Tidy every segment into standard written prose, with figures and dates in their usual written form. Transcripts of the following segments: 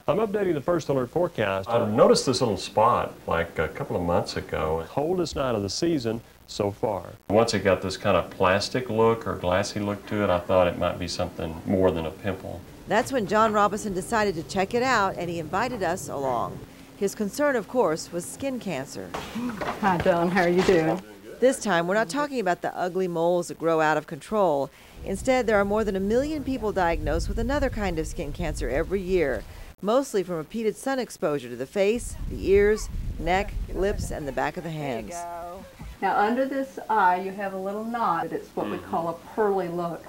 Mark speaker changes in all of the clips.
Speaker 1: I'm updating the first alert forecast. I noticed this little spot like a couple of months ago. Coldest night of the season so far. Once it got this kind of plastic look or glassy look to it, I thought it might be something more than a pimple.
Speaker 2: That's when John Robinson decided to check it out, and he invited us along. His concern, of course, was skin cancer.
Speaker 3: Hi, John. How are you doing?
Speaker 2: This time, we're not talking about the ugly moles that grow out of control. Instead, there are more than 1 million people diagnosed with another kind of skin cancer every year, mostly from repeated sun exposure to the face, the ears, neck, lips, and the back of the hands.
Speaker 3: Now, under this eye, you have a little knot. It's what we call a pearly look.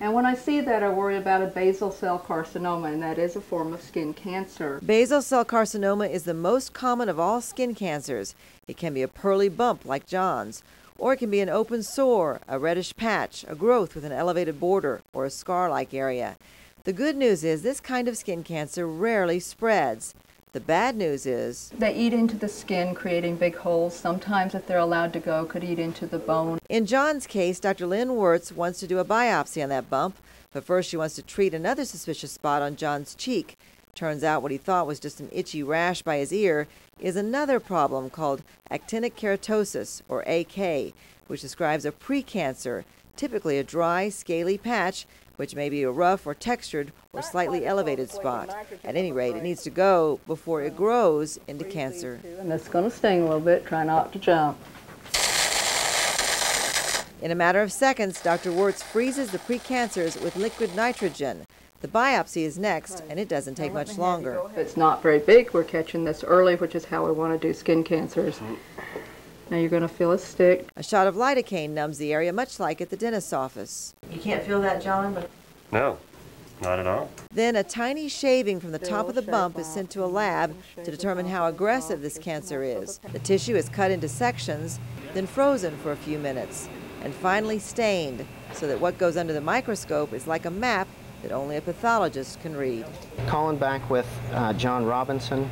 Speaker 3: And when I see that, I worry about a basal cell carcinoma, and that is a form of skin cancer.
Speaker 2: Basal cell carcinoma is the most common of all skin cancers. It can be a pearly bump like John's, or it can be an open sore, a reddish patch, a growth with an elevated border, or a scar-like area. The good news is this kind of skin cancer rarely spreads. The bad news is
Speaker 3: they eat into the skin, creating big holes. Sometimes, if they're allowed to go, could eat into the bone.
Speaker 2: In John's case, Dr. Lynn Wirtz wants to do a biopsy on that bump, but first she wants to treat another suspicious spot on John's cheek. Turns out what he thought was just an itchy rash by his ear is another problem called actinic keratosis, or AK, which describes a precancer, typically a dry, scaly patch, which may be a rough or textured or slightly elevated spot. At any rate, it needs to go before it grows into cancer.
Speaker 3: And it's going to sting a little bit. Try not to jump.
Speaker 2: In a matter of seconds, Dr. Wirtz freezes the precancers with liquid nitrogen. The biopsy is next, and it doesn't take much longer.
Speaker 3: If it's not very big, we're catching this early, which is how we want to do skin cancers. Now you're going to feel a stick.
Speaker 2: A shot of lidocaine numbs the area, much like at the dentist's office. You can't feel that, John?
Speaker 1: No, not at all.
Speaker 2: Then a tiny shaving from the top of the bump is sent to a lab to determine how aggressive this cancer is. The tissue is cut into sections, then frozen for a few minutes, and finally stained so that what goes under the microscope is like a map that only a pathologist can read.
Speaker 4: Calling back with John Robinson,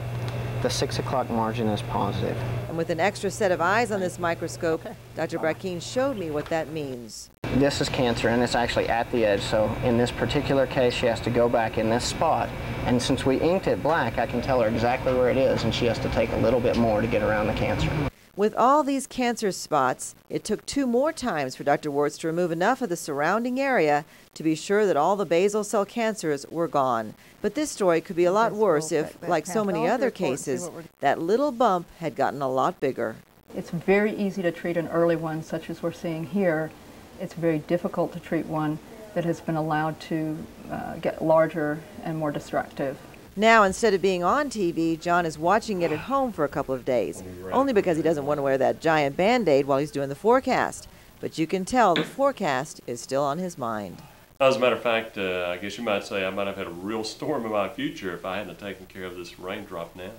Speaker 4: the 6 o'clock margin is positive.
Speaker 2: And with an extra set of eyes on this microscope, Dr. Brackeen showed me what that means.
Speaker 4: This is cancer, and it's actually at the edge, so in this particular case, she has to go back in this spot. And since we inked it black, I can tell her exactly where it is, and she has to take a little bit more to get around the cancer.
Speaker 2: With all these cancer spots, it took 2 more times for Dr. Wirtz to remove enough of the surrounding area to be sure that all the basal cell cancers were gone. But this story could be a lot worse if, like so many other cases, that little bump had gotten a lot bigger.
Speaker 3: It's very easy to treat an early one, such as we're seeing here. It's very difficult to treat one that has been allowed to get larger and more destructive.
Speaker 2: Now, instead of being on TV, John is watching it at home for a couple of days, only because he doesn't want to wear that giant Band-Aid while he's doing the forecast. But you can tell the forecast is still on his mind.
Speaker 1: As a matter of fact, I guess you might say I might have had a real storm in my future if I hadn't taken care of this raindrop now.